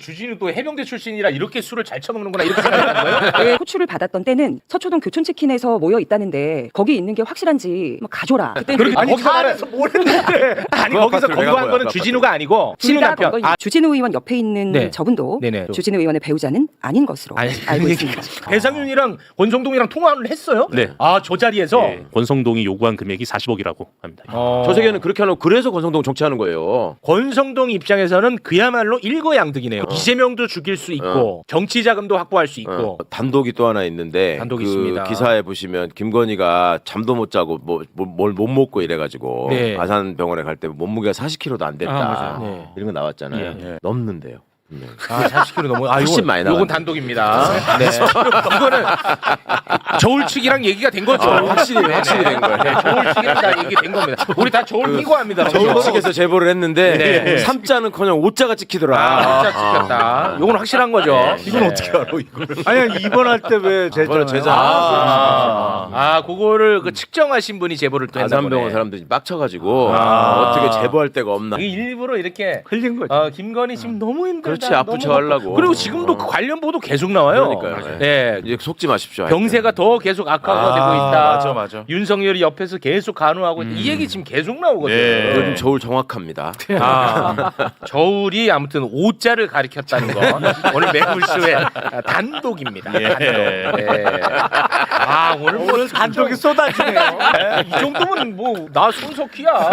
주진우도 해병대 출신이라 이렇게 술을 잘 처먹는구나 이렇게 생각하는 거예요? 호출을 받았던 때는 서초동 교촌치킨에서 모여 있다는데 거기 있는 게 확실한지 막 가줘라. 그때 아니 거기서 말해서 뭘 했는데 아니 거기서 건거한 거는 주진우가 아니고 신우 남편. 주진우 의원 옆에 있는 네. 저분도 네네. 주진우 의원의 배우자는 아닌 것으로 알고 있습니다. 배상윤이랑 권성동이랑 통화를 했어요? 네. 아 저 자리에서 네. 권성동이 요구한 금액이 40억이라고 합니다. 저 세계는 그렇게 하려고 그래서 권성동 정치하는 거예요. 권성동 입장에서는 그야말로 일거양득이네요. 이재명도 죽일 수 있고 정치 자금도 확보할 수 있고. 단독이 또 하나 있는데 단독이 그 있습니다. 기사에 보시면 김건희가 잠도 못 자고 뭘 못 먹고 이래가지고 네. 아산병원에 갈 때 몸무게가 40kg도 안 됐다. 맞아요. 네. 이런 거 나왔잖아요. 예. 넘는데요. 아, 40kg 넘어. 아, 훨씬 많이 나갔네. 요건 단독입니다. 네. 이거는 저울치기랑 얘기가 된 거죠. 확실히 된 거예요. 네, 저울치기랑 다 얘기된 겁니다. 우리 다 저울 끼고 합니다. 저울치기에서 제보를 했는데 네. 3자는커녕 5자가 찍히더라. 아, 진짜 찍혔다. 요건 확실한 거죠. 이건 어떻게 알아 이걸? 아니 입원할 때 왜 이번에 제자. 그거를 그 측정하신 분이 제보를 또 했나 아산병원 보네. 사람들이 빡쳐가지고 어떻게 제보할 데가 없나. 이게 일부러 이렇게 흘린 거죠. 김건희 지금 너무 힘들다. 그렇지, 아프쳐 하려고. 그리고 지금도 그 관련 보도 계속 나와요. 그러니까요. 네. 이제 속지 마십시오. 병세가 더 계속 악화가 되고 있다. 맞아. 윤석열이 옆에서 계속 간호하고 있다. 이 얘기 지금 계속 나오거든요. 네. 요즘 저울 정확합니다. 저울이 아무튼 5자를 가리켰다는 거 오늘 매불쇼의 단독입니다. 단독. 네. 오늘 단독이 쏟아지네요. 이 정도면 뭐 나 손석희야.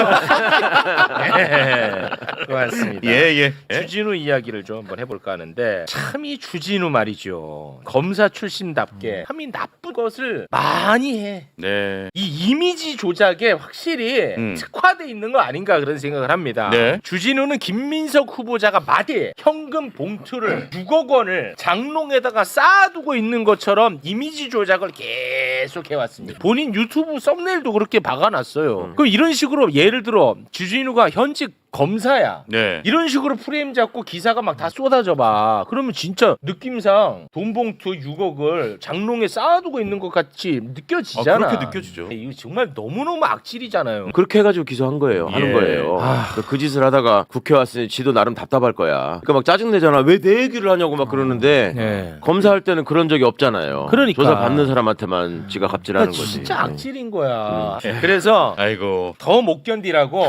네. 고맙습니다. 예. 주진우 이야기를 좀 한번 해볼까 하는데 참 이 주진우 말이죠. 검사 출신답게 참 이 나쁜 것을 많이 해. 네. 이 이미지 조작에 확실히 특화돼 있는 거 아닌가 그런 생각을 합니다. 네. 주진우는 김민석 후보자가 마디에 현금 봉투를 6억 원을 장롱에다가 쌓아두고 있는 것처럼 이미지 조작을 계속 해왔습니다. 본인 유튜브 썸네일도 그렇게 박아놨어요. 그럼 이런 식으로 예를 들어 주진우가 현직 검사야. 네. 이런 식으로 프레임 잡고 기사가 막 다 쏟아져 봐. 그러면 진짜 느낌상 돈 봉투 6억을 장롱에 쌓아두고 있는 것 같이 느껴지잖아. 그렇게 느껴지죠. 이거 정말 너무너무 악질이잖아요. 그렇게 해가지고 기소한 거예요. 하는 거예요. 그 짓을 하다가 국회 왔으니 지도 나름 답답할 거야. 그러니까 막 짜증내잖아. 왜 내 얘기를 하냐고 막 그러는데 네. 검사할 때는 그런 적이 없잖아요. 그러니까. 조사 받는 사람한테만 지가 갑질하는 거지. 진짜 악질인 거야. 그래서 아이고. 더 못 견디라고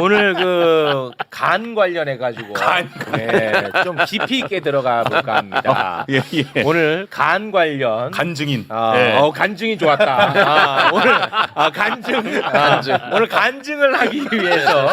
오늘 그 간 관련해 가지고 좀 깊이 있게 들어가 볼까 합니다. 예. 오늘 간 관련 간증인. 간증이 좋았다. 오늘 간증. 오늘 간증을 하기 위해서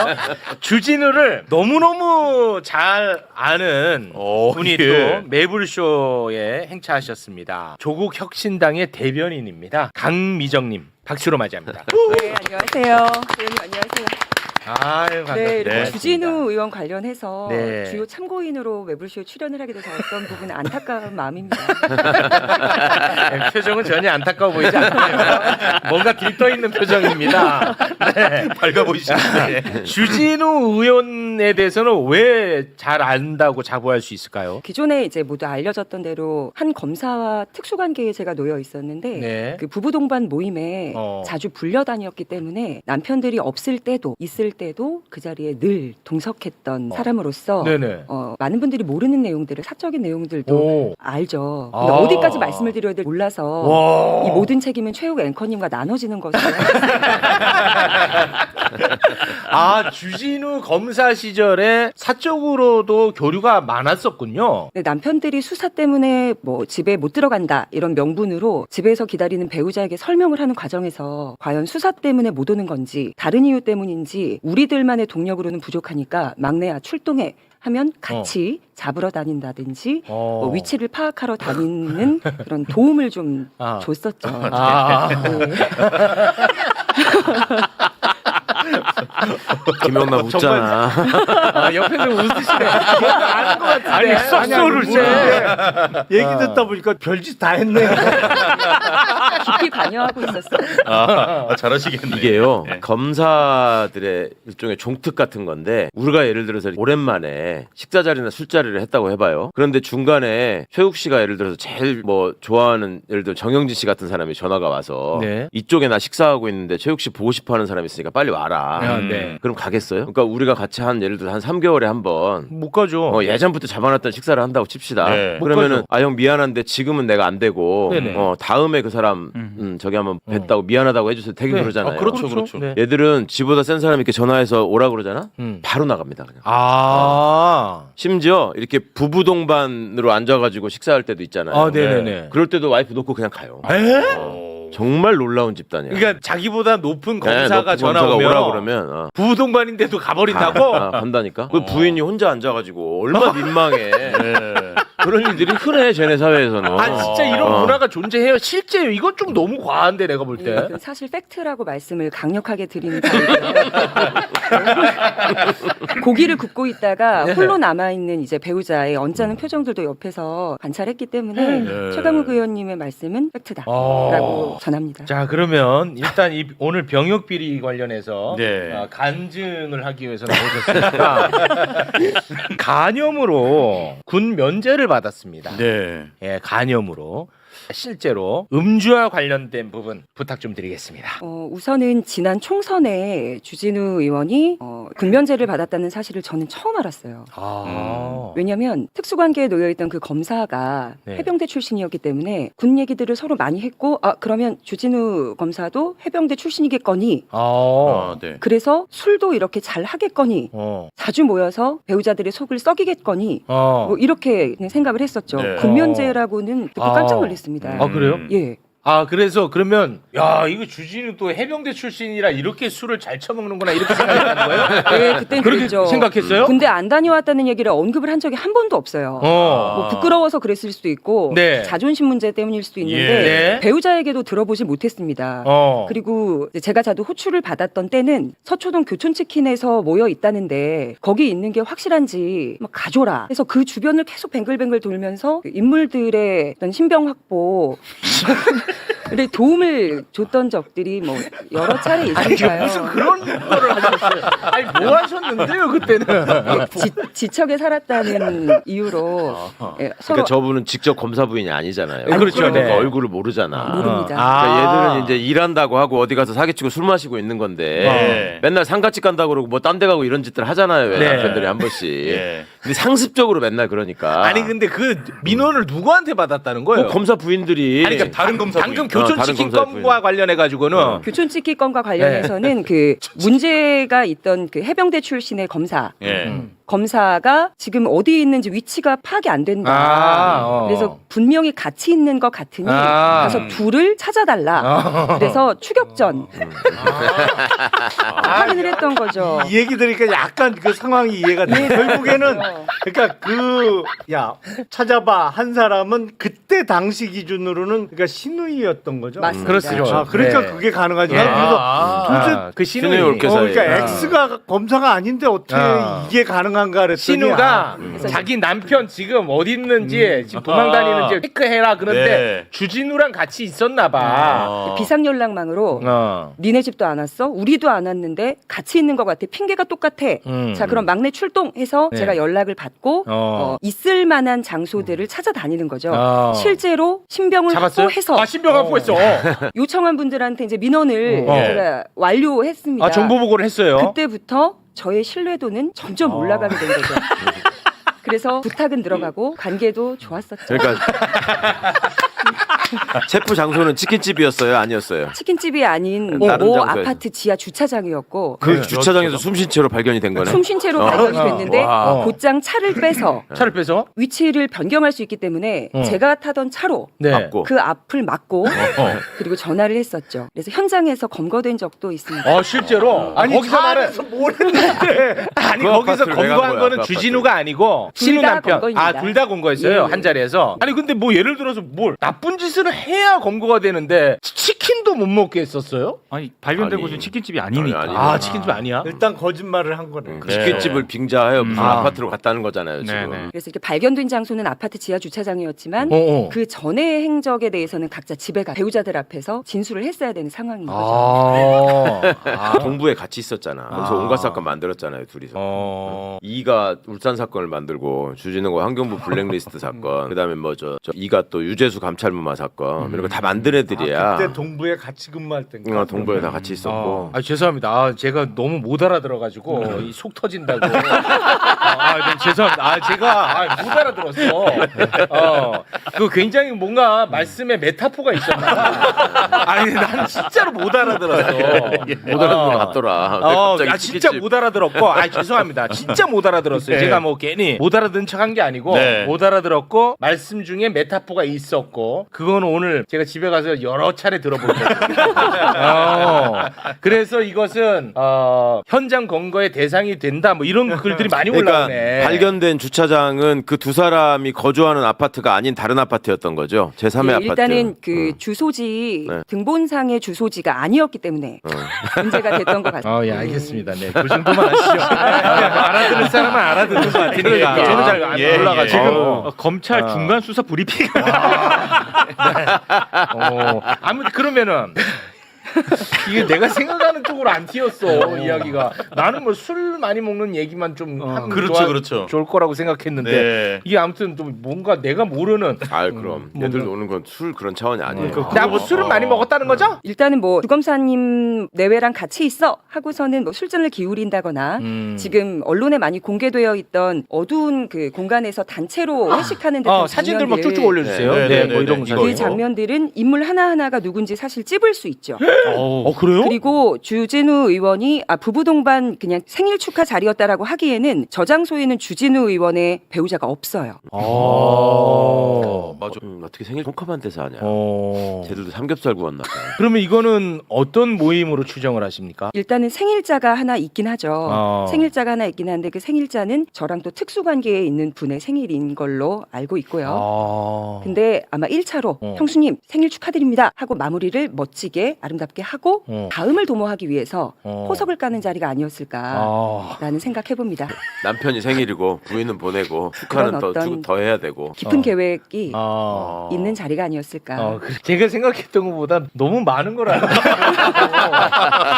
주진우를 너무너무 잘 아는 분이 또 매불쇼에 행차하셨습니다. 조국 혁신당의 대변인입니다. 강미정님 박수로 맞이합니다. 네, 안녕하세요. 의원님 안녕하세요. 아유, 반갑습니다. 네, 이렇게 주진우 의원 관련해서 네. 주요 참고인으로 매불쇼에 출연을 하게 돼서 어떤 부분은 안타까운 마음입니다. 표정은 전혀 안타까워 보이지 않네요. 뭔가 들떠 있는 표정입니다. 네. 밝아 보이시네. 주진우 의원에 대해서는 왜 잘 안다고 자부할 수 있을까요? 기존에 이제 모두 알려졌던 대로 한 검사와 특수관계에 제가 놓여 있었는데 네. 그 부부 동반 모임에 자주 불려다녔기 때문에 남편들이 없을 때도 있을 때도 그 자리에 늘 동석했던 사람으로서 네네. 많은 분들이 모르는 내용들을 사적인 내용들도 알죠. 근데 아. 어디까지 말씀을 드려야 될지 몰라서 이 모든 책임은 최욱 앵커님과 나눠지는 것으로 주진우 검사 시절에 사적으로도 교류가 많았었군요. 네, 남편들이 수사 때문에 뭐 집에 못 들어간다 이런 명분으로 집에서 기다리는 배우자에게 설명을 하는 과정에서 과연 수사 때문에 못 오는 건지 다른 이유 때문인지 우리들만의 동력으로는 부족하니까 막내야 출동해 하면 같이 잡으러 다닌다든지 뭐 위치를 파악하러 다니는 그런 도움을 좀 줬었죠. 네. 김영남 웃잖아. 옆에서 웃으시네. 아는 것 같은데. 아니, 썩소를 얘기 듣다 보니까 별짓 다 했네요. 깊이 관여하고 있었어요. 잘하시겠네. 이게요 네. 검사들의 일종의 종특 같은 건데 우리가 예를 들어서 오랜만에 식사 자리나 술자리를 했다고 해봐요. 그런데 중간에 최욱 씨가 예를 들어서 제일 뭐 좋아하는 예를 들어 정영진 씨 같은 사람이 전화가 와서 네. 이쪽에 나 식사하고 있는데 최욱 씨 보고 싶어하는 사람이 있으니까 빨리 와라. 네. 그럼 가겠어요? 그러니까 우리가 같이 한 예를 들어 한 3개월에 한 번 못 가죠. 예전부터 잡아놨던 식사를 한다고 칩시다. 네. 못 그러면은 가죠. 형 미안한데 지금은 내가 안 되고 네네. 다음에 그 사람 저기 한번 뵀다고 미안하다고 해주세요. 되게 네. 그러잖아요. 그렇죠. 네. 얘들은 지보다 센 사람이 이렇게 전화해서 오라 그러잖아. 바로 나갑니다. 그냥. 심지어 이렇게 부부 동반으로 앉아가지고 식사할 때도 있잖아요. 아, 네네네. 그럴 때도 와이프 놓고 그냥 가요. 정말 놀라운 집단이야. 그러니까 자기보다 높은 네, 검사가 높은 전화 검사가 오면 오라 그러면 부부 동반인데도 가버린다고? 간다니까. 그 부인이 혼자 앉아가지고 얼마나 민망해. 그런 일들이 흔해 쟤네 사회에서는. 아 진짜 이런 문화가 존재해요. 실제요. 이건 좀 너무 과한데 내가 볼 때. 그 사실 팩트라고 말씀을 강력하게 드리는 타입이에요. 고기를 굽고 있다가 홀로 남아 있는 이제 배우자의 언짢은 표정들도 옆에서 관찰했기 때문에 최강욱 의원님의 말씀은 팩트다라고 전합니다. 자 그러면 일단 오늘 병역 비리 관련해서 네. 간증을 하기 위해서 나오셨으니까 간염으로 군 면제를 받았습니다. 네. 예, 간염으로 실제로 음주와 관련된 부분 부탁 좀 드리겠습니다. 우선은 지난 총선에 주진우 의원이 군면제를 받았다는 사실을 저는 처음 알았어요. 왜냐하면 특수관계에 놓여있던 그 검사가 네. 해병대 출신이었기 때문에 군 얘기들을 서로 많이 했고 그러면 주진우 검사도 해병대 출신이겠거니 네. 그래서 술도 이렇게 잘 하겠거니 자주 모여서 배우자들의 속을 썩이겠거니 뭐 이렇게 그냥 생각을 했었죠. 네. 군면제라고는 듣고 깜짝 놀랐습니다. 아 그래요? 예. 아 그래서 그러면 야 이거 주진우 또 해병대 출신이라 이렇게 술을 잘 처먹는구나 이렇게 생각했다는 거예요? 네, 그땐 그렇게 그랬죠. 생각했어요? 군대 안 다녀왔다는 얘기를 언급을 한 적이 한 번도 없어요. 뭐 부끄러워서 그랬을 수도 있고 네. 자존심 문제 때문일 수도 있는데 네. 배우자에게도 들어보지 못했습니다. 그리고 이제 제가 자도 호출을 받았던 때는 서초동 교촌치킨에서 모여 있다는데 거기 있는 게 확실한지 막 가줘라. 그래서 그 주변을 계속 뱅글뱅글 돌면서 그 인물들의 어떤 신병 확보 에 도움을 줬던 적들이 뭐 여러 차례 있으니까요. 무슨 그런 거를 하셨어요? 아니 뭐 하셨는데요 그때는? 지척에 살았다는 이유로 예, 서로 그러니까 저분은 직접 검사 부인이 아니잖아요. 그렇죠. 그러니까 네. 얼굴을 모르잖아. 모릅니다. 그러니까 얘들은 이제 일한다고 하고 어디 가서 사기치고 술 마시고 있는 건데 네. 맨날 상가집 간다고 그러고 뭐 딴 데 가고 이런 짓들 하잖아요. 왜 네. 남편들이 한 번씩. 예. 근데 상습적으로 맨날 그러니까. 아니 근데 그 민원을 누구한테 받았다는 거예요? 뭐 검사 부인들이 아니, 그러니까 다른 검사 방금 부인. 교촌치킨 다른 검사 건과 관련해 가지고는 교촌치킨 건과 관련해서는 그 문제가 있던 그 해병대 출신의 검사 예. 검사가 지금 어디 있는지 위치가 파악이 안 된다. 그래서 분명히 같이 있는 것 같으니 가서 둘을 찾아달라. 그래서 추격전 확인을 했던 거죠. 이 얘기 들으니까 약간 그 상황이 이해가 돼. 결국에는 그러니까 찾아봐 한 사람은 그때 당시 기준으로는 그러니까 신우이였던 거죠. 맞습니다. 그렇죠. 그러니까 네. 그게 가능하지. 예. 그래서 도대체 그 신우이 신우이 올케사에. 그러니까 X가 검사가 아닌데 어떻게 이게 가능한가 그랬더니 신우가 자기 남편 지금 어디 있는지 지금 도망 다니는지 체크해라 그런데 네. 주진우랑 같이 있었나 봐. 비상연락망으로 니네 집도 안 왔어? 우리도 안 왔는데 같이 있는 것 같아. 핑계가 똑같아. 자 그럼 막내 출동해서 네. 제가 연락을 받고 있을 만한 장소들을 찾아다니는 거죠. 실제로 신병을 잡았어요? 확보해서 신병 확보했어. 요청한 분들한테 이제 민원을 어. 제가 완료했습니다. 정보 보고를 했어요. 그때부터 저의 신뢰도는 점점 올라가게 된 거죠. 그래서 부탁은 들어가고 관계도 좋았었죠. 그러니까 체포 장소는 치킨집이었어요, 아니었어요? 치킨집이 아닌 다른 모 장소에서. 아파트 지하 주차장이었고 그 주차장에서 숨쉰 채로 발견이 된 거네. 숨쉰 채로 발견이 됐는데 와. 곧장 차를 빼서 차를 빼서 위치를 변경할 수 있기 때문에 제가 타던 차로 네. 맞고. 그 앞을 막고 그리고 전화를 했었죠. 그래서 현장에서 검거된 적도 있습니다. 실제로 아니 거기서 말해 차에서 뭘 했는데 아니 그 거기서 아파트를 왜 간 검거한 거야, 거는 그 주진우가 아니고 둘 신우 다 남편 검거입니다. 둘 다 검거했어요. 예. 한 자리에서. 아니 근데 뭐 예를 들어서 뭘 나쁜 짓을 해야 검거가 되는데 치킨 치킨도 못 먹게 했었어요? 아니 발견되고 아니. 지금 치킨집이 아니니까. 아니, 아 치킨집 아니야? 일단 거짓말을 한 거네. 그 치킨집을 빙자하여 무슨 아. 아파트로 갔다는 거잖아요 지금. 네네. 그래서 이렇게 발견된 장소는 아파트 지하 주차장이었지만 어. 그 전의 행적에 대해서는 각자 집에 가 배우자들 앞에서 진술을 했어야 되는 상황인 거죠. 아. 동부에 같이 있었잖아. 거기서 온갖 사건 만들었잖아요 둘이서. 이가 울산 사건을 만들고 주진우가 환경부 블랙리스트 사건, 그다음에 뭐 저 이가 또 유재수 감찰무마 사건 이런 거 다 만든 애들이야. 그때 동부에 같이 근무할 때인가. 동부에 다 같이 있었고. 아 죄송합니다. 아, 제가 너무 못 알아들어가지고 이 속 터진다고. 네, 죄송합니다. 아 제가 못 알아들었어. 그 굉장히 뭔가 말씀에 메타포가 있었나? 아니 난 진짜로 못 알아들었어. 못 알아듣는 것 같더라. 갑자기 진짜 치킨집. 못 알아들었고, 죄송합니다. 진짜 못 알아들었어요. 네. 제가 뭐 괜히 못 알아듣는 척한 게 아니고 네. 못 알아들었고 말씀 중에 메타포가 있었고 그거는 오늘 제가 집에 가서 여러 차례 들어볼 거예요. 그래서 이것은 현장 검거의 대상이 된다 뭐 이런 글들이 많이 그러니까 올라오네. 발견된 주차장은 그 두 사람이 거주하는 아파트가 아닌 다른 아파트였던 거죠. 제3의 아파트. 일단은 그 주소지 네. 등본상의 주소지가 아니었기 때문에 문제가 됐던 것 같아요. 예, 알겠습니다. 네, 그 정도만 아시죠. 알아듣는 사람은 알아듣는 것 같으니까. 그러니까. 저는 잘 예, 몰라가지고. 예. 지금 검찰 중간 수사 브리핑. 아무튼 그러면은 이게 내가 생각하는 쪽으로 안 튀었어 이야기가. 나는 뭐 술 많이 먹는 얘기만 좀 하면 그렇죠, 그렇죠. 좋을 거라고 생각했는데 네. 이게 아무튼 또 뭔가 내가 모르는. 그럼 얘들 노는 건 술 그런 차원이 아니에요. 나 뭐 술을 많이 먹었다는 거죠? 일단은 뭐 주검사님 내외랑 같이 있어 하고서는 뭐 술잔을 기울인다거나 지금 언론에 많이 공개되어 있던 어두운 그 공간에서 단체로 회식하는 듯한 사진들 막 장면들, 쭉쭉 올려주세요. 네, 네, 네, 뭐 네, 이런 네. 거. 그 장면들은 인물 하나하나가 누군지 사실 찝을 수 있죠. 그래요? 그리고 주진우 의원이 부부 동반 그냥 생일 축하 자리였다라고 하기에는 저 장소에는 주진우 의원의 배우자가 없어요. 맞아. 어떻게 생일 통카만 돼서 하냐. 어. 쟤들도 삼겹살 구웠나 봐. 그러면 이거는 어떤 모임으로 추정을 하십니까? 일단은 생일자가 하나 있긴 하죠. 생일자가 하나 있긴 한데 그 생일자는 저랑 또 특수관계에 있는 분의 생일인 걸로 알고 있고요. 근데 아마 1차로 형수님 생일 축하드립니다 하고 마무리를 멋지게 아름답게 하고 다음을 도모하기 위해서 포석을 까는 자리가 아니었을까라는 생각해봅니다. 남편이 생일이고 부인은 보내고 축하는 그런 어떤 더 해야 되고. 깊은 계획이 아. 있는 자리가 아니었을까. 제가 생각했던 것보다 너무 많은 걸 알고.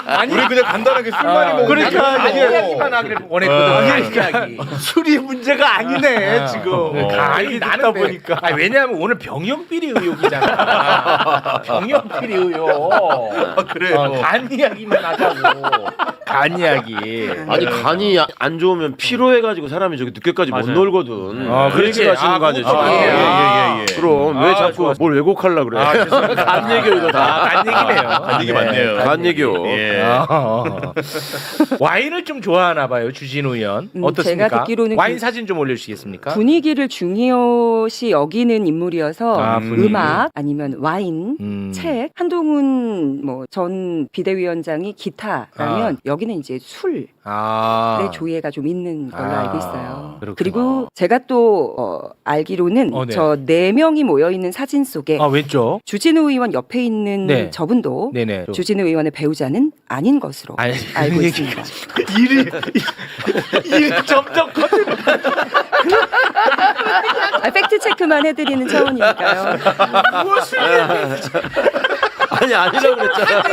아니, 우리 그냥 간단하게 술 많이 먹으면 그러니까 되는 거고. 이야기만 하기를 원했거든. 이야기. 술이 문제가 아니네 지금. 아니 나는 보니까. 왜냐하면 오늘 병영비리 의혹이잖아. 병영비리 의혹. 그래요. 간 이야기만 하자고. 간 이야기. 아니 간이 안 좋으면 피로해가지고 사람이 저기 늦게까지 못 맞아요. 놀거든. 그렇지. 그 얘기를 하시는 거 아니에요? 그것도 지금? 맞네요. 예. 그럼 왜 자꾸 좋았어. 뭘 왜곡하려 그래? 죄송합니다. 간 얘기요 이거 다. 간 얘기네요. 간 얘기 맞네요. 간 얘기요. 예. 와인을 좀 좋아하나 봐요, 주진우 의원. 어떻습니까? 제가 듣기로는 와인 그 사진 좀 올려주시겠습니까? 분위기를 중요시 여기는 인물이어서 분위기. 음악 아니면 와인, 책, 한동훈 뭐 전 비대위원장이 기타라면 여기는 이제 술의 조예가 좀 있는 걸로 알고 있어요. 그렇구나. 그리고 제가 또 알기로는 네. 저 4명이 모여 있는 사진 속에 왼쪽. 주진우 의원 옆에 있는 네. 저분도 네네. 주진우 의원의 배우자는 아닌 것으로 아니, 알고 그 있습니다. 일이 점점 커지는. 팩트 체크만 해드리는 차원이니까요. 아니 아니라고 그랬잖아.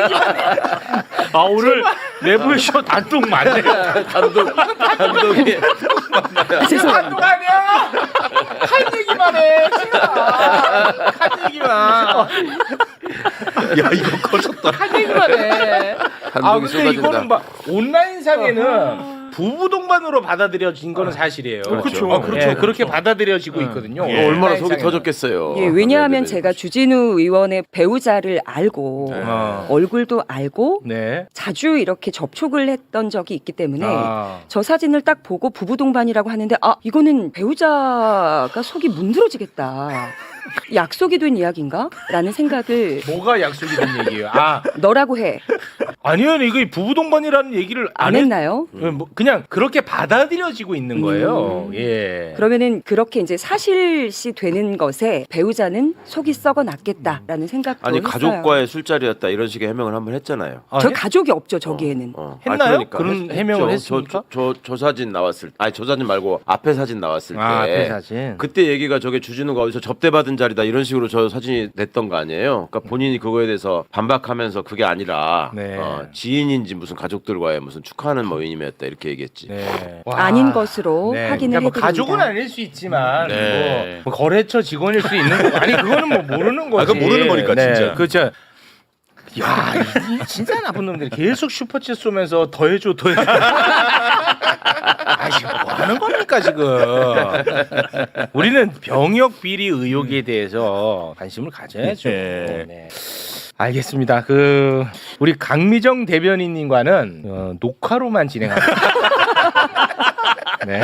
오늘 레볼쇼 단독 맞네. 감독이 죄송합니다. 단독 아니야. 한 얘기만 해. 한 얘기만. 야 이거 커졌다. 한 얘기만 해. 감독이 근데 쏟아진다. 이거는 막 온라인상에는 부부 동반으로 받아들여진 거는 사실이에요. 그렇죠. 예, 그렇게 받아들여지고 있거든요. 예. 얼마나 속이 온라인상에는. 터졌겠어요. 예, 왜냐하면 네, 네, 제가 주진우 의원의 배우자를 알고 얼굴도 알고 네. 자주 이렇게 접촉을 했던 적이 있기 때문에 아. 저 사진을 딱 보고 부부 동반이라고 하는데 이거는 배우자가 속이 문드러지겠다. 약속이 된 이야기인가? 라는 생각을 뭐가 약속이 된 얘기예요? 너라고 해. 아니요, 이거 부부 동반이라는 얘기를 안 했- 했나요? 뭐 그냥 그렇게 받아들여지고 있는 거예요. 예. 그러면은 그렇게 이제 사실시 되는 것에 배우자는 속이 썩어났겠다라는 생각도 아니 했어요. 가족과의 술자리였다 이런 식의 해명을 한번 했잖아요. 아, 저 했- 가족이 없죠 저기에는. 했나요? 그런 해명을 했습니까? 저 사진 나왔을 아니 저 사진 말고 앞에 사진 나왔을 때 앞에 사진. 그때 얘기가 저게 주진우가 어디서 접대받은 자리다 이런 식으로 저 사진이 냈던 거 아니에요. 그러니까 본인이 그거에 대해서 반박하면서 그게 아니라 네. 지인인지 무슨 가족들과의 무슨 축하하는 모임이었다 이렇게 얘기했지. 네. 아닌 것으로 네. 확인을 그러니까 뭐 해드립니다. 가족은 아닐 수 있지만 네. 뭐 거래처 직원일 수 있는 거 아니 그거는 뭐 모르는 거지. 그건 모르는 거니까, 진짜. 그죠. 야, 이 진짜 나쁜 놈들이 계속 슈퍼챗 쏘면서 더해줘. 아, 지금 뭐 하는 겁니까 지금? 우리는 병역 비리 의혹에 대해서 관심을 가져야죠. 네. 네. 알겠습니다. 우리 강미정 대변인님과는 녹화로만 진행합니다. 네.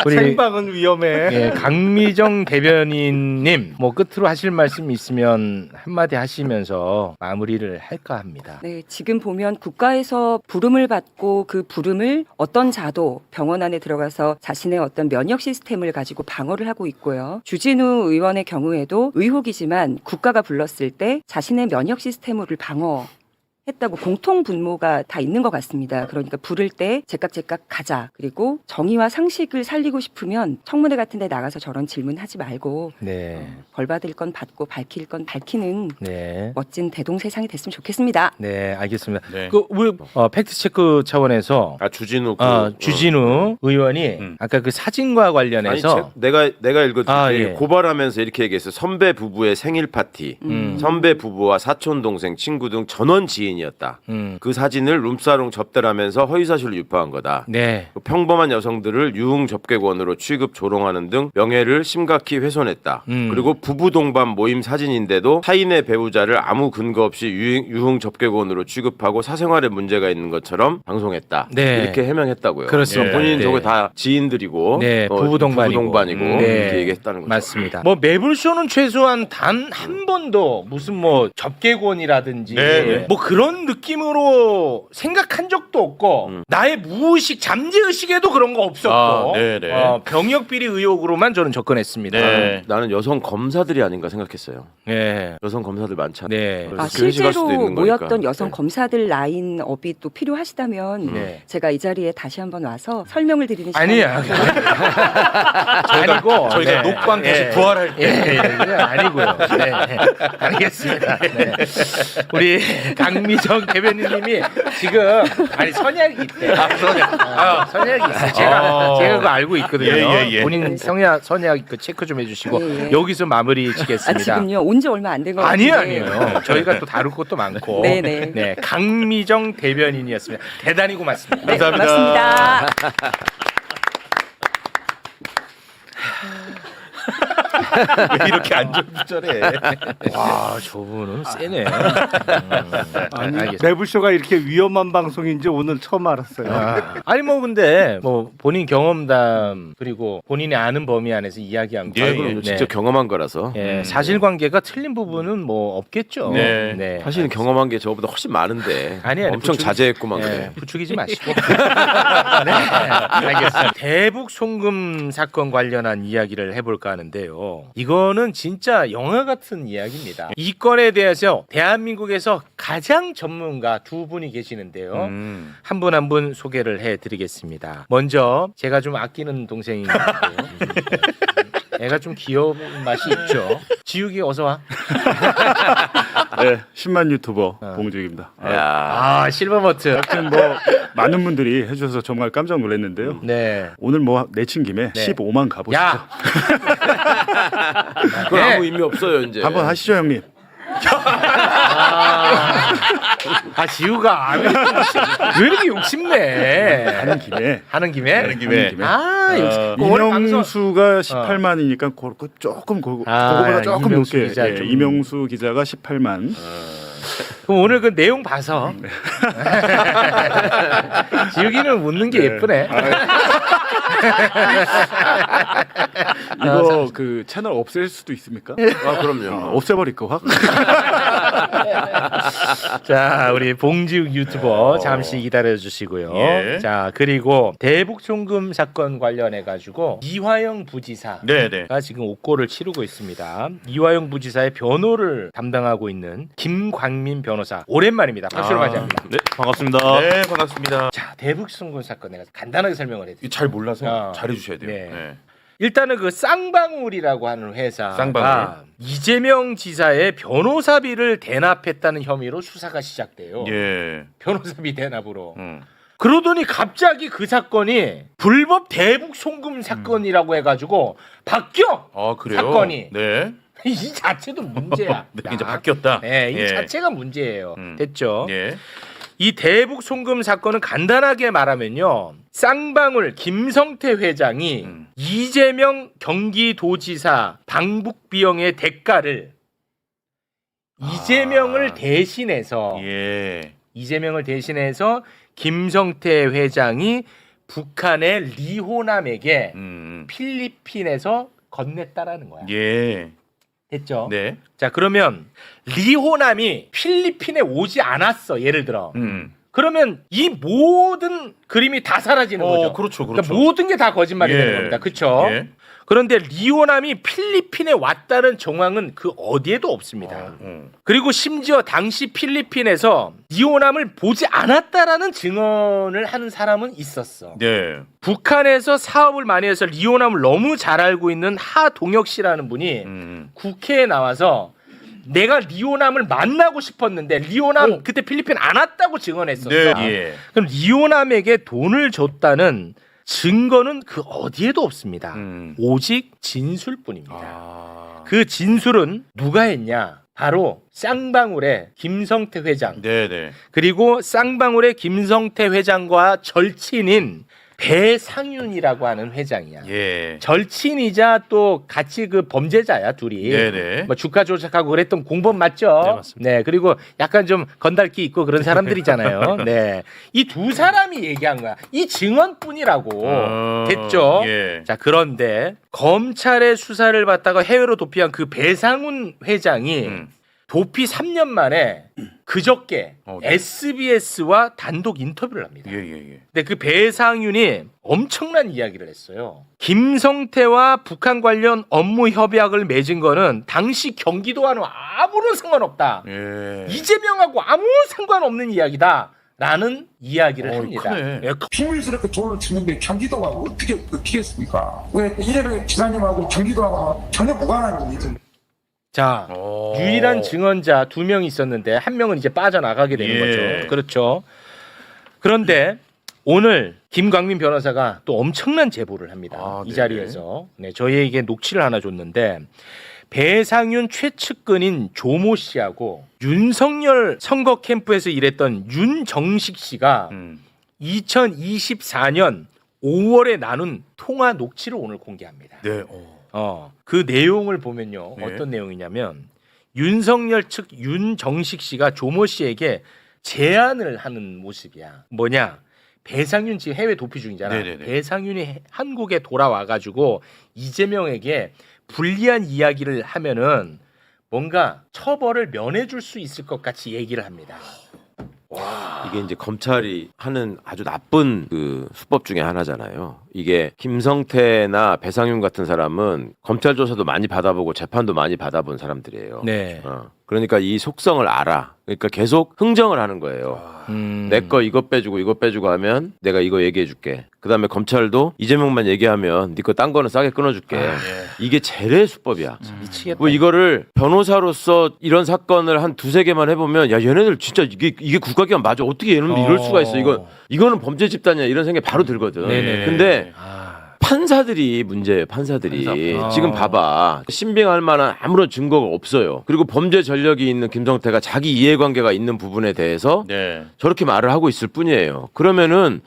우리 생방은 위험해. 예, 강미정 대변인님 뭐 끝으로 하실 말씀 있으면 한마디 하시면서 마무리를 할까 합니다. 네, 지금 보면 국가에서 부름을 받고 그 부름을 어떤 자도 병원 안에 들어가서 자신의 어떤 면역 시스템을 가지고 방어를 하고 있고요. 주진우 의원의 경우에도 의혹이지만 국가가 불렀을 때 자신의 면역 시스템을 방어했다고 공통 분모가 다 있는 것 같습니다. 그러니까 부를 때 제깍제깍 가자. 그리고 정의와 상식을 살리고 싶으면 청문회 같은 데 나가서 저런 질문하지 말고 네. 벌 받을 건 받고 밝힐 건 밝히는 네. 멋진 대동세상이 됐으면 좋겠습니다. 네, 알겠습니다. 네. 왜 팩트 체크 차원에서 주진우 주진우 의원이 아까 그 사진과 아니, 관련해서 내가 읽어줄게. 예. 고발하면서 이렇게 얘기했어요. 선배 부부의 생일 파티, 선배 부부와 사촌 동생, 친구 등 전원 지인이었다. 그 사진을 룸사롱 접대하면서 허위사실을 유포한 거다. 네. 평범한 여성들을 유흥 접객원으로 취급 조롱하는 등 명예를 심각히 훼손했다. 그리고 부부 동반 모임 사진인데도 타인의 배우자를 아무 근거 없이 유흥 접객원으로 취급하고 사생활에 문제가 있는 것처럼 방송했다. 네. 이렇게 해명했다고요. 그렇습니다. 본인 네. 저거 다 지인들이고 네, 부부 동반이고. 네. 이렇게 얘기했다는 거죠. 맞습니다. 뭐 매불쇼는 최소한 단 한 번도 무슨 뭐 접객원이라든지 네. 뭐 그런 느낌으로 생각한 적도 없고 나의 무의식 잠재의식에도 그런 거 없었고 아, 네네. 병역 비리 의혹으로만 저는 접근했습니다. 네. 나는 여성 검사들이 아닌가 생각했어요. 네. 여성 검사들 많잖아. 네. 그래서 아, 교회식 갈 수도 실제로 있는 거니까. 모였던 여성 네. 검사들 라인업이 또 필요하시다면 네. 제가 이 자리에 다시 한번 와서 설명을 드리는 아니야. 아니고 저희가 녹방 다시 부활할 때. 예, 아니고요. 네, 네. 알겠습니다. 네. 우리 강미정 대변인님이 지금 선약이 있대. 선약이 있어요. 제가 그거 알고 있거든요. 예. 본인 선약 그 체크 좀 해주시고 예, 예. 여기서 마무리 짓겠습니다. 지금요 온 지 얼마 안 된 것 같은데 아니에요. 저희가 또 다룰 것도 많고. 네네. 네, 강미정 대변인이었습니다. 대단히 고맙습니다. 네, 감사합니다. 고맙습니다. 왜 이렇게 안절부절해? 와, 저분은 세네. 알겠습니다. 매불쇼가 이렇게 위험한 방송인지 오늘 처음 알았어요. 아니 뭐 근데 뭐 본인 경험담 그리고 본인이 아는 범위 안에서 이야기한 거. 예, 그럼 예. 직접 경험한 거라서. 예, 사실관계가 틀린 부분은 뭐 없겠죠. 네. 사실은 경험한 게 저보다 훨씬 많은데 아니, 엄청 부추기- 자제했구만. 예, 그래. 부추기지 마시고. 네, 알겠습니다. 대북 송금 사건 관련한 이야기를 해볼까 하는데요. 이거는 진짜 영화 같은 이야기입니다. 이 건에 대해서 대한민국에서 가장 전문가 두 분이 계시는데요. 한 분 한 분 소개를 해드리겠습니다. 먼저 제가 좀 아끼는 동생이고 애가 좀 귀여운 맛이 있죠. 지욱이 어서 와. 네, 10만 유튜버 봉주익입니다. 아 실버버튼. 하여튼 뭐 많은 분들이 해주셔서 정말 깜짝 놀랐는데요. 네. 오늘 뭐 내친 김에 네. 15만 가보시죠. 야. 그건 네. 아무 의미 없어요 이제. 한번 하시죠 형님. 지우가 왜 이렇게 욕심내? 하는 김에. 하는 김에? 하는 김에. 욕심. 오늘 방송 이명수가 18만이니까 그거 조금 아, 그거보다 조금 이명수 높게. 기자 예, 좀. 이명수 기자가 18만. 그럼 오늘 그 내용 봐서 지우기는 웃는 게 예쁘네. 이거 그 채널 없앨 수도 있습니까? 아 그럼요. 없애버릴까 확? 자, 우리 봉지욱 유튜버 잠시 기다려 주시고요. 예. 자, 그리고 대북 송금 사건 관련해 가지고 이화영 부지사가 네네. 지금 옥고를 치르고 있습니다. 이화영 부지사의 변호를 담당하고 있는 김광민 변호사 오랜만입니다. 박수로 맞이합니다. 네, 반갑습니다. 네, 반갑습니다. 자, 대북 송금 사건 내가 간단하게 설명을 해드릴게요. 잘 몰라서 어. 잘해주셔야 돼요. 네. 네. 일단은 그 쌍방울이라고 하는 회사가 쌍방울. 이재명 지사의 변호사비를 대납했다는 혐의로 수사가 시작돼요. 예. 변호사비 대납으로. 그러더니 갑자기 그 사건이 불법 대북 송금 사건이라고 해가지고 바뀌어. 아 그래요? 사건이. 네. 이 자체도 문제야. 네, 이제 바뀌었다. 네, 이 예. 자체가 문제예요. 됐죠? 예. 이 대북 송금 사건은 간단하게 말하면요. 쌍방울 김성태 회장이 이재명 경기도지사 방북 비용의 대가를 이재명을 대신해서 예. 이재명을 대신해서 김성태 회장이 북한의 리호남에게 필리핀에서 건넸다라는 거야. 예. 됐죠? 네. 자, 그러면 리호남이 필리핀에 오지 않았어. 예를 들어. 그러면 이 모든 그림이 다 사라지는 거죠. 그렇죠, 그러니까 그렇죠. 모든 게 다 거짓말이 예. 되는 겁니다. 그렇죠? 예. 그런데 리호남이 필리핀에 왔다는 정황은 그 어디에도 없습니다. 그리고 심지어 당시 필리핀에서 리호남을 보지 않았다라는 증언을 하는 사람은 있었어. 네. 북한에서 사업을 많이 해서 리호남을 너무 잘 알고 있는 하동혁 씨라는 분이 국회에 나와서 내가 리호남을 만나고 싶었는데 리호남 그때 필리핀 안 왔다고 증언했었어. 네. 예. 그럼 리호남에게 돈을 줬다는 증거는 그 어디에도 없습니다. 오직 진술뿐입니다. 아. 그 진술은 누가 했냐? 바로 쌍방울의 김성태 회장 네네. 그리고 쌍방울의 김성태 회장과 절친인 배상윤이라고 하는 회장이야. 예. 절친이자 또 같이 그 범죄자야 둘이. 네네. 뭐 주가 조작하고 그랬던 공범 맞죠? 네, 맞습니다. 네, 그리고 약간 좀 건달기 있고 그런 사람들이잖아요. 네, 이 두 사람이 얘기한 거야. 이 증언뿐이라고. 됐죠? 예. 자, 그런데 검찰의 수사를 받다가 해외로 도피한 그 배상훈 회장이 도피 3년 만에 그저께 네. SBS와 단독 인터뷰를 합니다. 예. 근데 그 배상윤이 엄청난 이야기를 했어요. 김성태와 북한 관련 업무 협약을 맺은 거는 당시 경기도와는 아무런 상관없다. 예. 이재명하고 아무 상관없는 이야기다. 라는 이야기를 합니다. 크네. 예, 비밀스럽게 돈을 치는데 경기도가 어떻게 겠습니까? 왜 이재명 지사님하고 경기도하고 전혀 무관한 일이죠. 자, 유일한 증언자 2명이 있었는데 한 명은 이제 빠져나가게 되는 예. 거죠. 그렇죠. 그런데 오늘 김광민 변호사가 또 엄청난 제보를 합니다. 아, 이 네. 자리에서 저희에게 녹취를 하나 줬는데 배상윤 최측근인 조모 씨하고 윤석열 선거 캠프에서 일했던 윤정식 씨가 2024년 5월에 나눈 통화 녹취를 오늘 공개합니다. 네. 그 내용을 보면요. 네. 어떤 내용이냐면 윤석열 측 윤정식 씨가 조모 씨에게 제안을 하는 모습이야. 뭐냐? 배상윤 지금 해외 도피 중이잖아. 네네네. 배상윤이 한국에 돌아와 가지고 이재명에게 불리한 이야기를 하면은 뭔가 처벌을 면해 줄 수 있을 것 같이 얘기를 합니다. 이게 이제 검찰이 하는 아주 나쁜 그 수법 중에 하나잖아요. 이게 김성태나 배상윤 같은 사람은 검찰 조사도 많이 받아보고 재판도 많이 받아본 사람들이에요. 네. 그러니까 이 속성을 알아. 그러니까 계속 흥정을 하는 거예요. 내 거 이거 빼주고 하면 내가 이거 얘기해 줄게. 그다음에 검찰도 이재명만 얘기하면 네 거 딴 거는 싸게 끊어줄게. 이게 재래 수법이야. 미치겠다. 뭐 이거를 변호사로서 이런 사건을 한 2-3개만 해보면 야 얘네들 진짜 이게 국가기관 맞아. 어떻게 얘네들 이럴 수가 있어. 이거는 범죄 집단이야. 이런 생각이 바로 들거든. 네네. 근데 판사들이 문제예요. 판사들이 지금 봐봐. 신빙할 만한 아무런 증거가 없어요. 그리고 범죄 전력이 있는 김성태가 자기 이해관계가 있는 부분에 대해서 네. 저렇게 말을 하고 있을 뿐이에요. 그러면은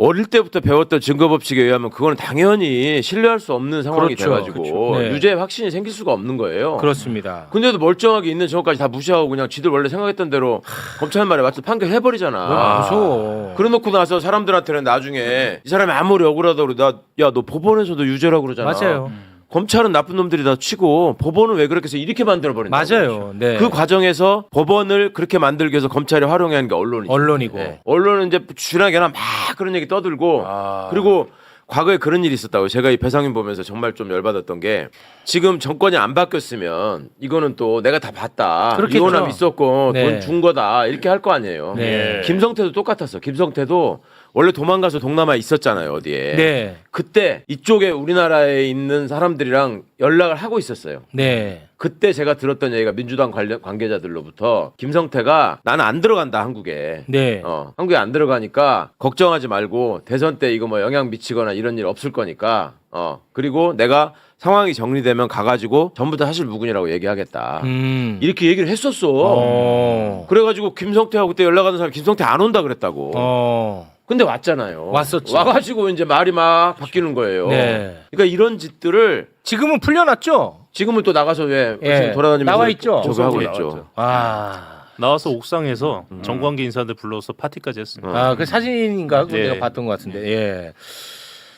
어릴 때부터 배웠던 증거법칙에 의하면 그거는 당연히 신뢰할 수 없는 상황이 그렇죠. 돼가지고 그렇죠. 네. 유죄 확신이 생길 수가 없는 거예요. 그렇습니다. 근데도 멀쩡하게 있는 증거까지 다 무시하고 그냥 지들 원래 생각했던 대로 검찰 말에 맞춰 판결해버리잖아. 무서워. 그래놓고 나서 사람들한테는 나중에 이 사람이 아무리 억울하다고 야 너 법원에서도 유죄라고 그러잖아. 맞아요. 검찰은 나쁜 놈들이 다 치고 법원은 왜 그렇게 해서 이렇게 만들어버린다. 맞아요. 네. 그 과정에서 법원을 그렇게 만들기 위해서 검찰이 활용하는 게 언론이죠. 언론이고. 네. 언론은 이제 주량이나 막 그런 얘기 떠들고 그리고 과거에 그런 일이 있었다고 제가 이 배상윤 보면서 정말 좀 열받았던 게 지금 정권이 안 바뀌었으면 이거는 또 내가 다 봤다. 그렇겠죠. 이혼함 있었고 네. 돈 준 거다 이렇게 할 거 아니에요. 네. 김성태도 똑같았어. 김성태도 원래 도망가서 동남아에 있었잖아요. 어디에. 네. 그때 이쪽에 우리나라에 있는 사람들이랑 연락을 하고 있었어요. 네. 그때 제가 들었던 얘기가 민주당 관계자들로부터 김성태가 나는 안 들어간다 한국에. 네. 한국에 안 들어가니까 걱정하지 말고 대선 때 이거 뭐 영향 미치거나 이런 일 없을 거니까. 그리고 내가 상황이 정리되면 가가지고 전부 다 사실 무근이라고 얘기하겠다. 이렇게 얘기를 했었어. 그래가지고 김성태하고 그때 연락하는 사람 김성태 안 온다 그랬다고. 근데 왔잖아요. 왔었죠. 와가지고 이제 말이 막 바뀌는 거예요. 네. 그러니까 이런 짓들을 지금은 풀려났죠? 지금은 또 나가서 왜 예. 돌아다니면서 나와 있죠? 저거 하고 나왔죠. 있죠. 아. 나와서 옥상에서 정관계 인사들 불러서 파티까지 했습니다. 아, 그 사진인가? 그거 네. 내가 봤던 것 같은데. 예.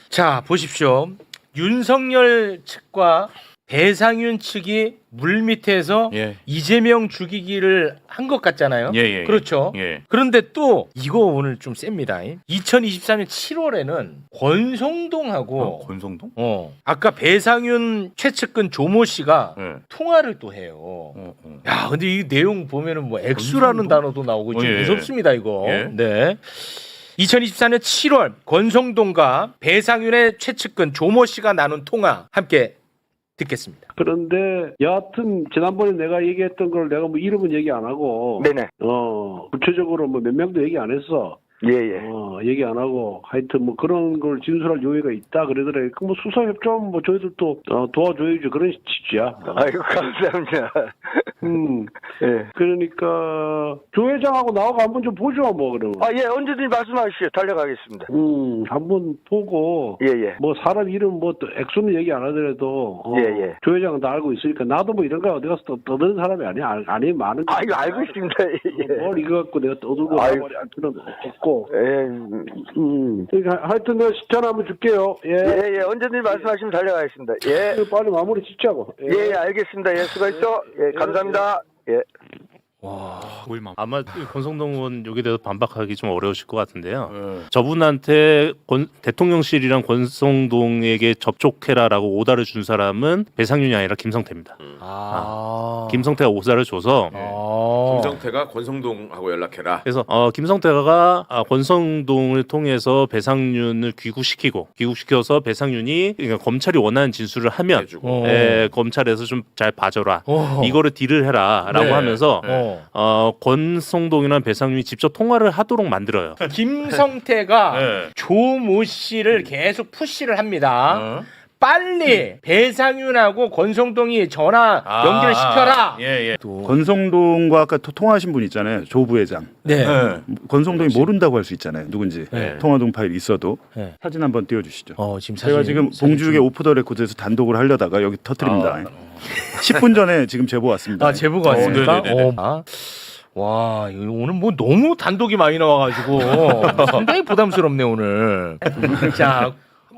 자, 보십시오. 윤석열 측과 배상윤 측이 물밑에서 예. 이재명 죽이기를 한 것 같잖아요. 예, 예, 예. 그렇죠. 예. 그런데 또 이거 오늘 좀 셉니다. 2024년 7월에는 권성동하고 권성동? 아까 배상윤 최측근 조모 씨가 예. 통화를 또 해요. 야, 근데 이 내용 보면은 뭐 액수라는 단어도 나오고 좀 예. 무섭습니다, 이거. 예. 네. 2024년 7월 권성동과 배상윤의 최측근 조모 씨가 나눈 통화 함께 듣겠습니다. 그런데 여하튼 지난번에 내가 얘기했던 걸 내가 뭐 이름은 얘기 안 하고 네네. 구체적으로 뭐 몇 명도 얘기 안 했어. 예예. 얘기 안 하고 하여튼 뭐 그런 걸 진술할 요의가 있다 그러더래. 그 뭐 수사 협조하면 뭐 저희들도 도와줘야지 그런 취지야. 아이고 감사합니다. 예. 그러니까 조 회장하고 나하고 한번 좀 보죠 뭐 그러면. 예 언제든지 말씀하시죠. 달려가겠습니다. 한번 보고 예예. 뭐 사람 이름 뭐 또 액수는 얘기 안 하더라도 예. 조 회장은 다 알고 있으니까 나도 뭐 이런 거 어디 가서 떠드는 사람이 아니야. 아니 많은 거. 이거 알고 있습니다. 예. 뭘 이거 갖고 내가 떠들고 아이고. 나발이 할 필요는 없고. 예. 그러니까 하여튼 내가 시간 한번 줄게요. 예. 예예. 언제든지 말씀하시면 달려가겠습니다. 예. 빨리 마무리 짓자고. 예 알겠습니다. 예 수고했어. 예 감사합니다. 예. 아마 이 권성동 의원 여기에 대해서 반박하기 좀 어려우실 것 같은데요. 저분한테 대통령실이랑 권성동에게 접촉해라라고 오다를 준 사람은 배상윤이 아니라 김성태입니다. 김성태가 오다를 줘서 김성태가 권성동하고 연락해라. 그래서 김성태가 권성동을 통해서 배상윤을 귀국시켜서 배상윤이 그러니까 검찰이 원하는 진술을 하면 해주고. 검찰에서 좀 잘 봐줘라. 어. 이거를 딜을 해라라고 네. 하면서 권성동이랑 배상윤이 직접 통화를 하도록 만들어요. 김성태가 네. 조모 씨를 계속 푸시를 합니다. 빨리 배상윤하고 권성동이 전화 연결 시켜라. 예. 권성동과 아까 통화하신 분 있잖아요. 조 부회장. 네. 권성동이 모른다고 할 수 있잖아요. 누군지. 네. 통화동 파일 있어도 네. 사진 한번 띄워주시죠. 지금 제가 지금 봉주의 오프 더 레코드에서 단독을 하려다가 여기 터뜨립니다. 10분 전에 지금 제보 왔습니다. 제보가 왔습니까? 네네네. 와, 이거 오늘 뭐 너무 단독이 많이 나와가지고 상당히 부담스럽네 오늘. 자,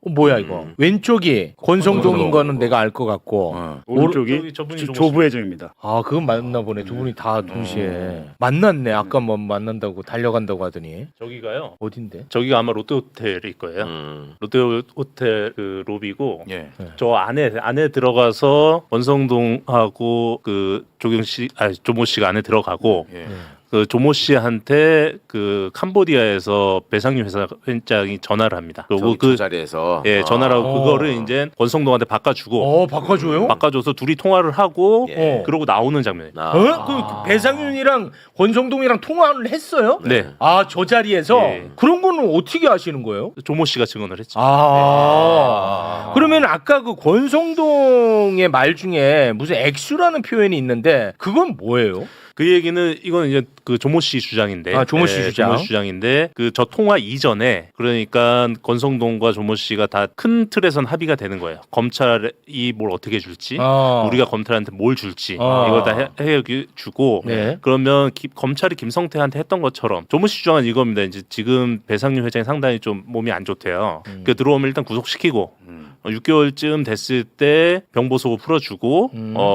뭐야 이거? 왼쪽이 권성동인 거는 내가 알 것 같고. 오른쪽이 저분이 조 부회장입니다. 그건 맞나 보네. 두 분이 다 동시에 만났네. 아까 뭐 만난다고 달려간다고 하더니 저기가요. 어딘데? 저기가 아마 롯데호텔일 거예요. 롯데호텔 그 로비고 예. 저 안에 들어가서 권성동하고 그 조모 씨가 안에 들어가고 예. 그 조모 씨한테 그 캄보디아에서 배상윤 회장이 전화를 합니다. 그리고 그 자리에서 전화를 하고 그거를 이제 권성동한테 바꿔주고 바꿔줘요? 바꿔줘서 둘이 통화를 하고 예. 그러고 나오는 장면이에요. 그 배상윤이랑 권성동이랑 통화를 했어요? 네. 저 자리에서 예. 그런 거는 어떻게 아시는 거예요? 조모 씨가 증언을 했죠. 그러면 아까 그 권성동의 말 중에 무슨 액수라는 표현이 있는데 그건 뭐예요? 그 얘기는 이건 이제 그 조모 씨 주장인데. 아, 조모 씨 주장. 조모 씨 주장인데 그 저 통화 이전에 그러니까 권성동과 조모 씨가 다 큰 틀에선 합의가 되는 거예요. 검찰이 뭘 어떻게 줄지, 우리가 검찰한테 뭘 줄지 이걸 다 해주고 네. 그러면 검찰이 김성태한테 했던 것처럼 조모 씨 주장은 이겁니다. 이제 지금 배상윤 회장이 상당히 좀 몸이 안 좋대요. 그 들어오면 일단 구속시키고 6개월쯤 됐을 때 병보소고 풀어주고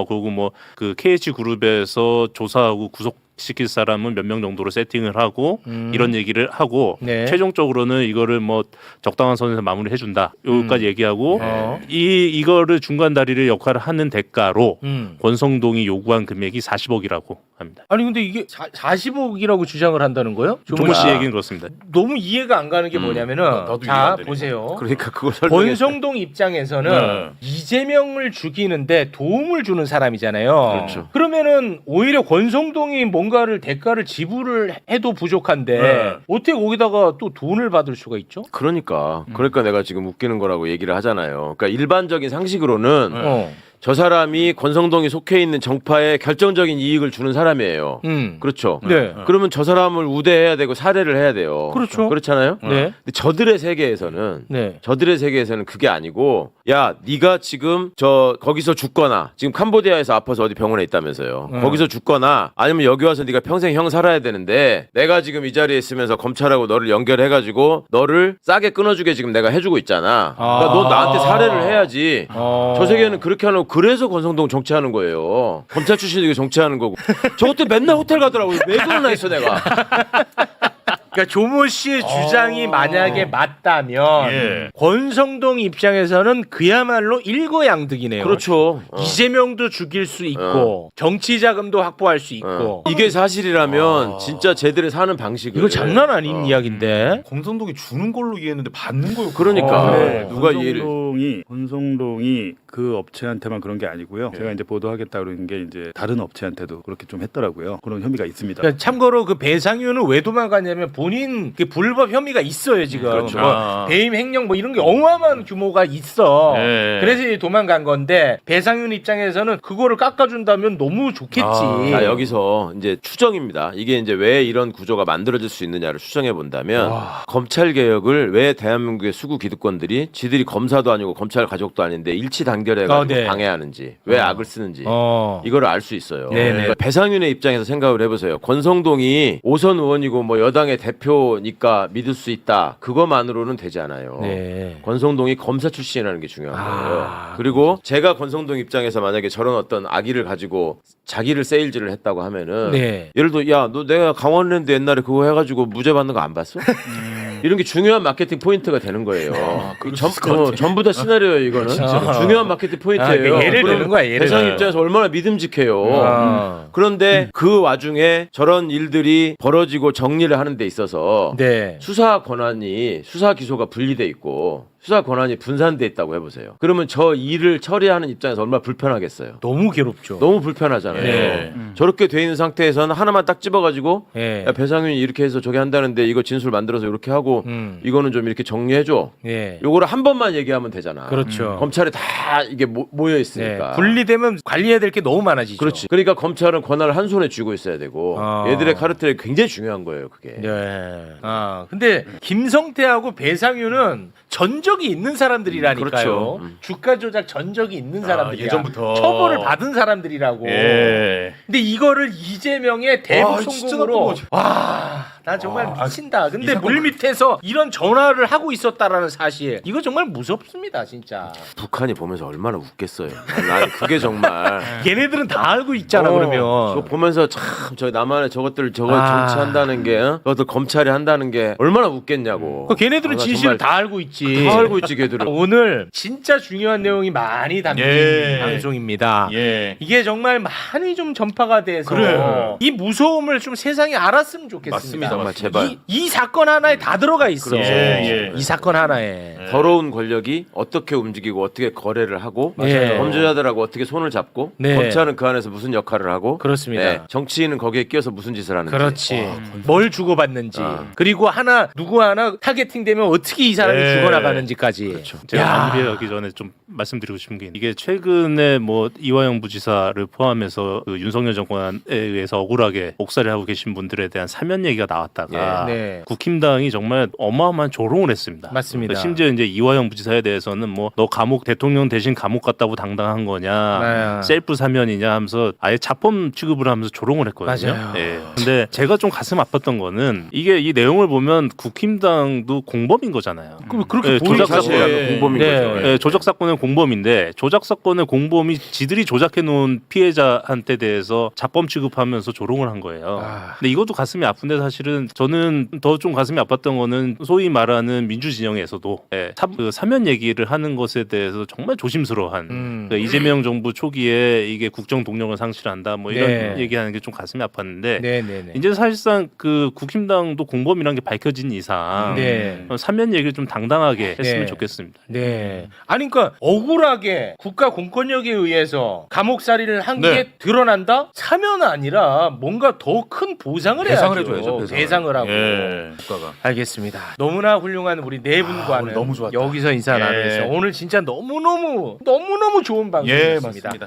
그리고 뭐 그 KH 그룹에서 조사하고 구속시킬 사람은 몇 명 정도로 세팅을 하고 이런 얘기를 하고 네. 최종적으로는 이거를 뭐 적당한 선에서 마무리해 준다. 여기까지 얘기하고 이거를 중간 다리를 역할을 하는 대가로 권성동이 요구한 금액이 40억이라고 합니다. 아니 근데 이게 40억이라고 주장을 한다는 거예요? 조모 씨 얘기는 그렇습니다. 너무 이해가 안 가는 게 뭐냐면은 나도 이해가 자 안 되네. 보세요. 그러니까 그걸 설명해. 권성동 입장에서는 이재명을 죽이는데 도움을 주는 사람이잖아요. 그렇죠. 그러면은 오히려 권성동이 뭔가를 대가를 지불을 해도 부족한데 어떻게 거기다가 또 돈을 받을 수가 있죠? 그러니까 내가 지금 웃기는 거라고 얘기를 하잖아요. 그러니까 일반적인 상식으로는 저 사람이 권성동이 속해 있는 정파에 결정적인 이익을 주는 사람이에요. 그렇죠. 네. 그러면 저 사람을 우대해야 되고 살해를 해야 돼요. 그렇죠. 그렇잖아요. 네. 근데 저들의 세계에서는 네. 그게 아니고 야 네가 지금 거기서 죽거나 지금 캄보디아에서 아파서 어디 병원에 있다면서요. 거기서 죽거나 아니면 여기 와서 네가 평생 형 살아야 되는데 내가 지금 이 자리에 있으면서 검찰하고 너를 연결해가지고 너를 싸게 끊어주게 지금 내가 해주고 있잖아. 그러니까 너 나한테 살해를 해야지. 저 세계는 그렇게 하는 그래서 권성동 정치하는 거예요. 검찰 출신이 정치하는 거고. 저것도 맨날 호텔 가더라고요. 왜 그러나 했어 내가. 그러니까 조모 씨의 주장이 만약에 맞다면 권성동 입장에서는 그야말로 일거양득이네요. 그렇죠. 이재명도 죽일 수 있고 정치 자금도 확보할 수 있고 이게 사실이라면 진짜 쟤들의 사는 방식을. 이거 장난 아닌 이야기인데. 권성동이 주는 걸로 이해했는데 받는 거요. 그러니까 네, 누가 이해를. 권성동이 그 업체한테만 그런 게 아니고요. 제가 이제 보도하겠다 그러는 게 이제 다른 업체한테도 그렇게 좀 했더라고요. 그런 혐의가 있습니다. 그러니까 참고로 그 배상윤은 왜 도망갔냐면 본인 그 불법 혐의가 있어요 지금. 그렇죠. 뭐 배임 횡령 뭐 이런 게 어마어마한 규모가 있어. 네. 그래서 이제 도망간 건데 배상윤 입장에서는 그거를 깎아준다면 너무 좋겠지. 자, 여기서 이제 추정입니다. 이게 이제 왜 이런 구조가 만들어질 수 있느냐를 추정해 본다면 검찰 개혁을 왜 대한민국의 수구 기득권들이 지들이 검사도 아니고 검찰 가족도 아닌데 일치 단결해가지고 네. 방해하는지 왜 악을 쓰는지 어. 이걸 알 수 있어요. 네네. 그러니까 배상윤의 입장에서 생각을 해보세요. 권성동이 5선 의원이고 뭐 여당의 대표니까 믿을 수 있다. 그것만으로는 되지 않아요. 네. 권성동이 검사 출신이라는 게 중요한 거예요. 그리고 제가 권성동 입장에서 만약에 저런 어떤 악의를 가지고 자기를 세일즈를 했다고 하면은 네. 예를 들어 야 너 내가 강원랜드 옛날에 그거 해가지고 무죄 받는 거 안 봤어? 이런 게 중요한 마케팅 포인트가 되는 거예요. 전부 다 시나리오예요 이거는. 중요한 마케팅 포인트예요. 그러니까 예를 그럼 드는 거야, 예를 대상 들어요. 입장에서 얼마나 믿음직해요. 그런데 그 와중에 저런 일들이 벌어지고 정리를 하는 데 있어서 네. 수사 권한이 수사 기소가 분리돼 있고 수사 권한이 분산돼 있다고 해보세요. 그러면 저 일을 처리하는 입장에서 얼마나 불편하겠어요. 너무 괴롭죠. 너무 불편하잖아요. 네. 저렇게 돼 있는 상태에서는 하나만 딱 집어가지고 네. 야, 배상윤이 이렇게 해서 저게 한다는데 이거 진술 만들어서 이렇게 하고 이거는 좀 이렇게 정리해줘. 네. 요거를 한 번만 얘기하면 되잖아. 그렇죠. 검찰에 다 이게 모여 네. 있으니까. 분리되면 관리해야 될 게 너무 많아지죠. 그렇지. 그러니까 검찰은 권한을 한 손에 쥐고 있어야 되고 얘들의 카르텔이 굉장히 중요한 거예요. 그게. 네. 근데 김성태하고 배상윤은 전적이 있는 사람들이라니까요. 그렇죠. 주가 조작 전적이 있는 사람들이야. 예전부터. 처벌을 받은 사람들이라고. 예. 근데 이거를 이재명의 대북 진짜 나쁜 송금으로 거지. 나 정말 미친다. 근데 물 밑에서 이런 전화를 하고 있었다라는 사실. 이거 정말 무섭습니다, 진짜. 북한이 보면서 얼마나 웃겠어요. 난 그게 정말. 걔네들은 다 알고 있잖아, 그거 그러면. 보면서 참 저 나만의 저것들 정치한다는 게 그것들 검찰이 한다는 게 얼마나 웃겠냐고. 걔네들은 나 진실을 정말 다 알고 있지. 다 알고 있지 걔들은. 오늘 진짜 중요한 내용이 많이 담긴 예. 방송입니다. 예. 이게 정말 많이 좀 전파가 돼서 그래. 이 무서움을 좀 세상이 알았으면 좋겠습니다. 맞습니다. 정말 제발. 이 사건 하나에 다 들어가 있어. 그렇죠. 예. 이 사건 하나에. 더러운 권력이 어떻게 움직이고 어떻게 거래를 하고 맞아요. 범죄자들하고 어떻게 손을 잡고 네. 검찰은 그 안에서 무슨 역할을 하고 그렇습니다. 정치인은 거기에 끼어서 무슨 짓을 하는지 그렇지. 뭘 주고받는지. 그리고 누구 하나 타겟팅 되면 어떻게 이 사람이 네. 죽어나가는지까지. 그렇죠. 제가 야. 마무리하기 전에 좀 말씀드리고 싶은 게 이게 최근에 뭐 이화영 부지사를 포함해서 그 윤석열 정권에 의해서 억울하게 옥살이 하고 계신 분들에 대한 사면 얘기가 나왔다가 네. 국힘당이 정말 어마어마한 조롱을 했습니다. 맞습니다. 심지어 이제 이화영 부지사에 대해서는 뭐 너 감옥 대통령 대신 감옥 갔다고 당당한 거냐, 네. 셀프 사면이냐 하면서 아예 자범 취급을 하면서 조롱을 했거든요. 맞아요. 예. 근데 제가 좀 가슴 아팠던 거는 이게 이 내용을 보면 국힘당도 공범인 거잖아요. 그렇게 예, 보이죠. 조작 사건의 사실은 공범인 네. 거죠. 예, 조작 사건의 공범인데 조작 사건의 공범이 지들이 조작해 놓은 피해자한테 대해서 자범 취급하면서 조롱을 한 거예요. 근데 이것도 가슴이 아픈데 사실은 저는 더 좀 가슴이 아팠던 거는 소위 말하는 민주 진영에서도 그 사면 얘기를 하는 것에 대해서 정말 조심스러워한 그러니까 이재명 정부 초기에 이게 국정 동력을 상실한다 뭐 이런 네. 얘기하는 게 좀 가슴이 아팠는데 네네네. 이제 사실상 그 국힘당도 공범이란 게 밝혀진 이상 네. 사면 얘기를 좀 당당하게 했으면 네. 좋겠습니다. 네. 아니 그러니까 억울하게 국가 공권력에 의해서 감옥살이를 한 게 네. 드러난다? 사면은 아니라 뭔가 더 큰 보상을 배상을 해야죠. 해줘야죠, 배상을 하고. 예. 국가가. 알겠습니다. 너무나 훌륭한 우리 네 분과는 오늘 너무 좋았다. 여기서 인사 예. 나누겠습니다. 오늘 진짜 너무너무 좋은 방송이었습니다. 예, 맞습니다.